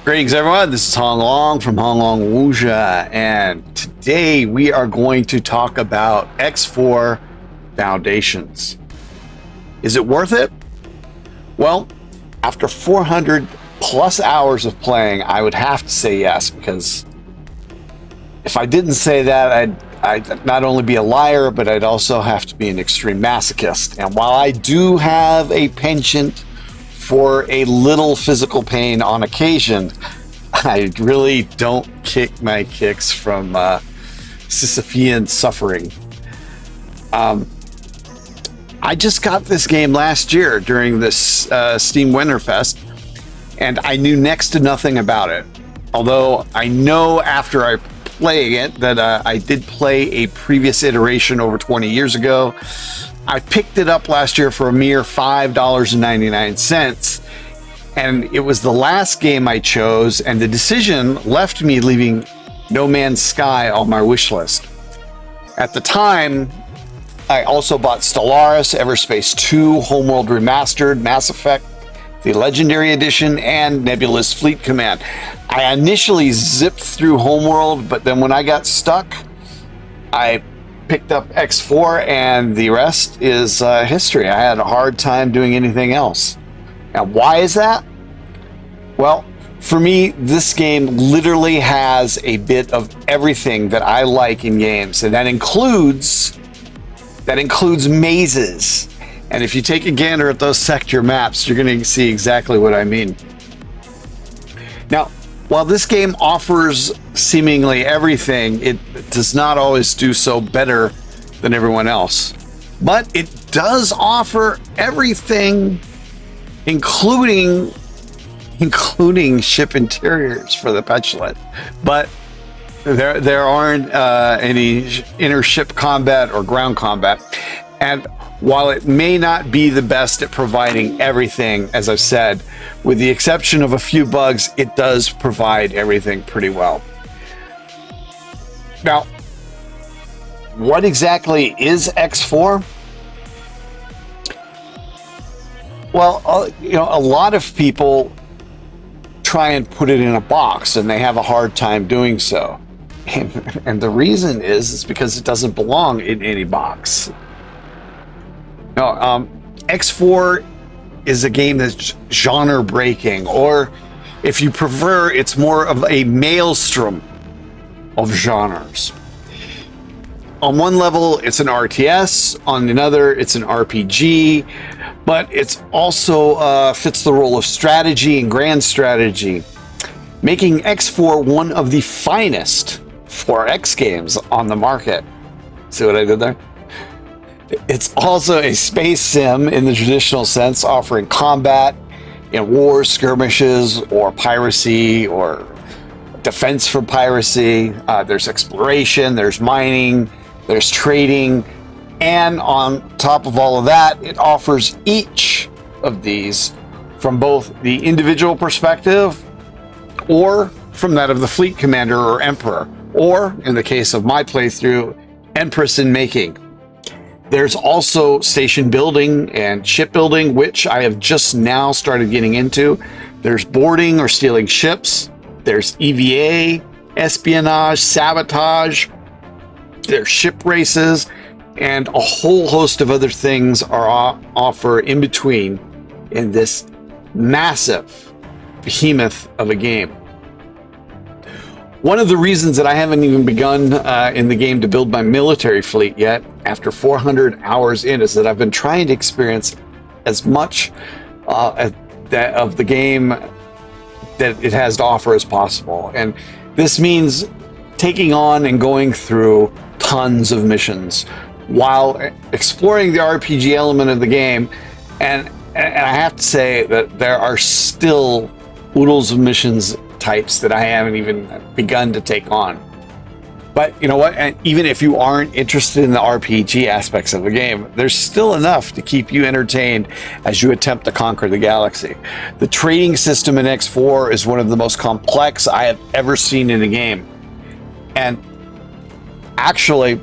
Greetings, everyone. This is Hong Long from Hong Long Wuxia, and today we are going to talk about X4 Foundations. Is it worth it? Well, after 400 plus hours of playing, I would have to say yes, because if I didn't say that, I'd not only be a liar, but I'd also have to be an extreme masochist. And while I do have a penchant for a little physical pain on occasion, I really don't kick my kicks from Sisyphean suffering. I just got this game last year during this Steam Winterfest, and I knew next to nothing about it. Although I know after I playing it that I did play a previous iteration over 20 years ago. I picked it up last year for a mere $5.99, and it was the last game I chose, and the decision left me leaving No Man's Sky on my wish list. At the time, I also bought Stellaris, Everspace 2, Homeworld Remastered, Mass Effect, the Legendary Edition, and Nebula's Fleet Command. I initially zipped through Homeworld, but then when I got stuck, I picked up X4, and the rest is history. I had a hard time doing anything else. And why is that? Well, for me, this game literally has a bit of everything that I like in games, and that includes mazes. And if you take a gander at those sector maps, you're going to see exactly what I mean. Now, while this game offers seemingly everything, it does not always do so better than everyone else. But it does offer everything, including ship interiors for the petulant. But there aren't any inner ship combat or ground combat. And while it may not be the best at providing everything, as I've said, with the exception of a few bugs, it does provide everything pretty well. Now, what exactly is X4? Well, a lot of people try and put it in a box, and they have a hard time doing so. And the reason is because it doesn't belong in any box. No, X4 is a game that's genre breaking, or if you prefer, it's more of a maelstrom of genres. On one level, it's an RTS. On another, it's an RPG. But it's also fits the role of strategy and grand strategy, making X4 one of the finest 4X games on the market. See what I did there? It's also a space sim in the traditional sense, offering combat in wars, skirmishes, or piracy, or defense from piracy. There's exploration, there's mining, there's trading, and on top of all of that, it offers each of these from both the individual perspective or from that of the fleet commander or emperor, or in the case of my playthrough, Empress in making. There's also station building and shipbuilding, which I have just now started getting into. There's boarding or stealing ships. There's EVA, espionage, sabotage. There's ship races, and a whole host of other things are offered in between in this massive behemoth of a game. One of the reasons that I haven't even begun in the game to build my military fleet yet, after 400 hours in, is that I've been trying to experience as much of the game that it has to offer as possible. And this means taking on and going through tons of missions while exploring the RPG element of the game. And I have to say that there are still oodles of missions types that I haven't even begun to take on. But you know what? And even if you aren't interested in the RPG aspects of the game, there's still enough to keep you entertained as you attempt to conquer the galaxy. The trading system in X4 is one of the most complex I have ever seen in a game. And actually,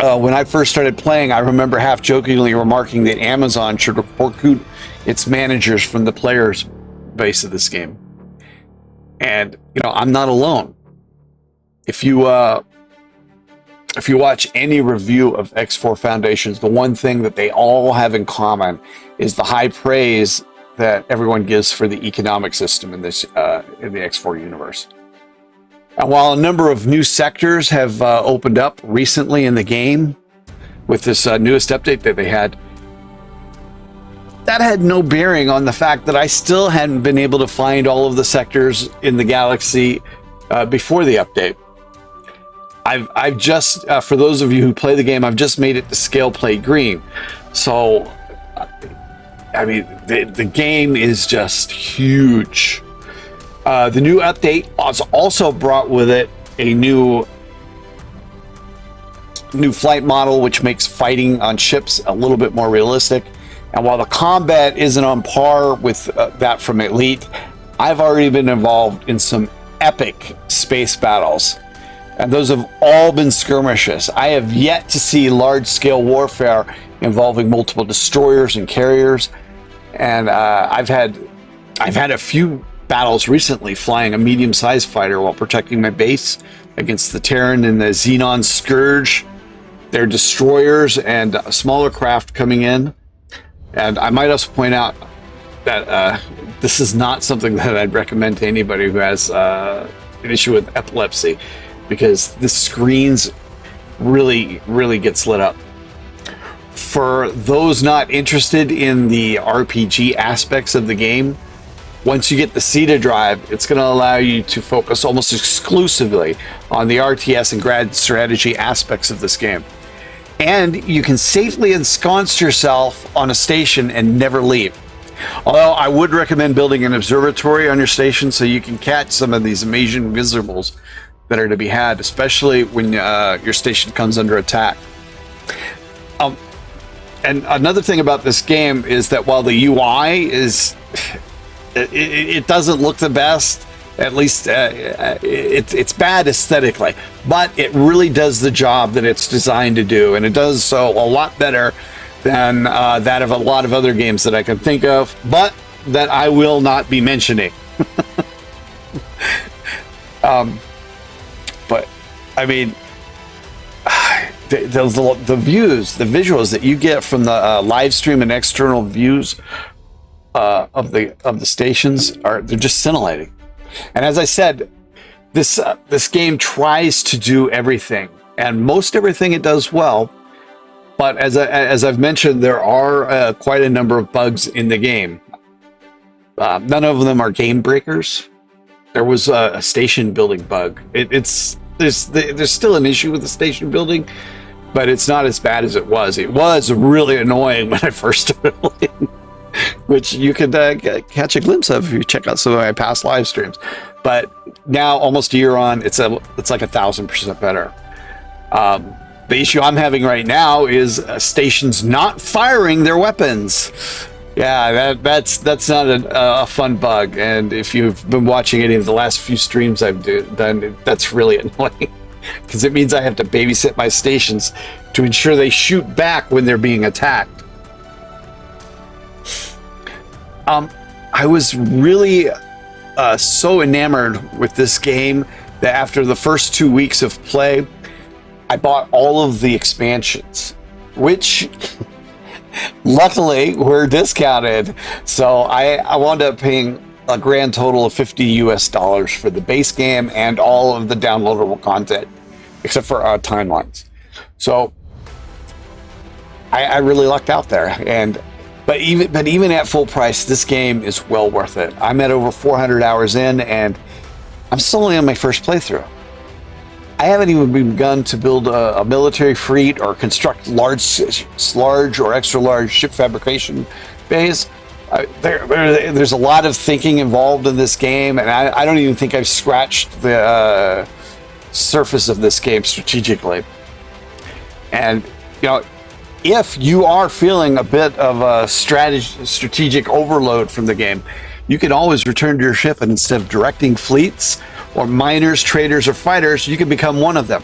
when I first started playing, I remember half-jokingly remarking that Amazon should recruit its managers from the players base of this game. And I'm not alone. If you watch any review of X4 Foundations, the one thing that they all have in common is the high praise that everyone gives for the economic system in the X4 universe. And while a number of new sectors have opened up recently in the game with this newest update that they had, that had no bearing on the fact that I still hadn't been able to find all of the sectors in the galaxy before the update. I've just, for those of you who play the game, I've just made it to scale play green. So, I mean, the game is just huge. The new update has also brought with it a new flight model, which makes fighting on ships a little bit more realistic. And while the combat isn't on par with that from Elite, I've already been involved in some epic space battles. And those have all been skirmishes. I have yet to see large-scale warfare involving multiple destroyers and carriers. And I've had a few battles recently flying a medium-sized fighter while protecting my base against the Terran and the Xenon Scourge, their destroyers, and smaller craft coming in. And I might also point out that this is not something that I'd recommend to anybody who has an issue with epilepsy, because the screens really gets lit up. For those not interested in the RPG aspects of the game, once you get the CETA drive, it's going to allow you to focus almost exclusively on the RTS and grand strategy aspects of this game. And you can safely ensconce yourself on a station and never leave. Although I would recommend building an observatory on your station so you can catch some of these amazing visibles that are to be had, especially when your station comes under attack. And another thing about this game is that while the UI is, it doesn't look the best, at least it's bad aesthetically, but it really does the job that it's designed to do, and it does so a lot better than that of a lot of other games that I can think of, but that I will not be mentioning. But I mean, the views, the visuals that you get from the live stream and external views of the stations they're just scintillating. And as I said, this game tries to do everything, and most everything it does well. But as I've mentioned, there are quite a number of bugs in the game. None of them are game breakers. There was a station building bug. There's still an issue with the station building, but it's not as bad as it was. It was really annoying when I first started playing, which you could catch a glimpse of if you check out some of my past live streams. But now, almost a year on, it's like 1,000% better. The issue I'm having right now is stations not firing their weapons. Yeah, that's not a fun bug. And if you've been watching any of the last few streams I've done, that's really annoying, because it means I have to babysit my stations to ensure they shoot back when they're being attacked. I was really so enamored with this game that after the first 2 weeks of play, I bought all of the expansions, which luckily were discounted. So I wound up paying a grand total of $50 for the base game and all of the downloadable content, except for timelines. So I really lucked out there. But even at full price, this game is well worth it. I'm at over 400 hours in, and I'm still only on my first playthrough. I haven't even begun to build a military fleet or construct large or extra large ship fabrication bays. There's a lot of thinking involved in this game, and I don't even think I've scratched the surface of this game strategically. And if you are feeling a bit of a strategic overload from the game, you can always return to your ship, and instead of directing fleets or miners, traders, or fighters, you can become one of them.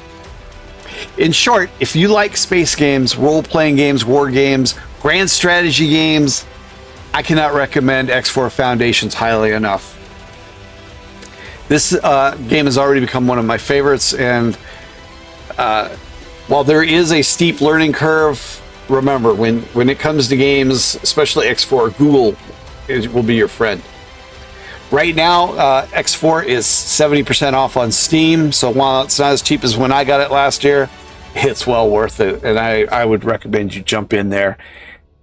In short, if you like space games, role-playing games, war games, grand strategy games, I cannot recommend X4 Foundations highly enough. This game has already become one of my favorites, and while there is a steep learning curve, remember, when it comes to games, especially X4, Google will be your friend. Right now, X4 is 70% off on Steam, so while it's not as cheap as when I got it last year, it's well worth it, and I would recommend you jump in there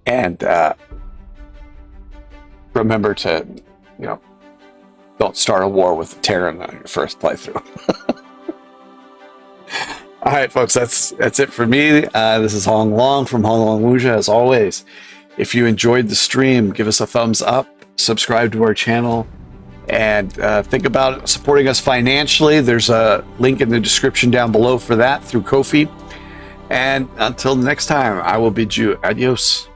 and remember to, don't start a war with the Terran on your first playthrough. All right, folks, that's it for me. This is Hong Long from Hong Long Wuxia. As always, if you enjoyed the stream, give us a thumbs up, subscribe to our channel, and think about supporting us financially. There's a link in the description down below for that through Ko-fi. And until next time, I will bid you adios.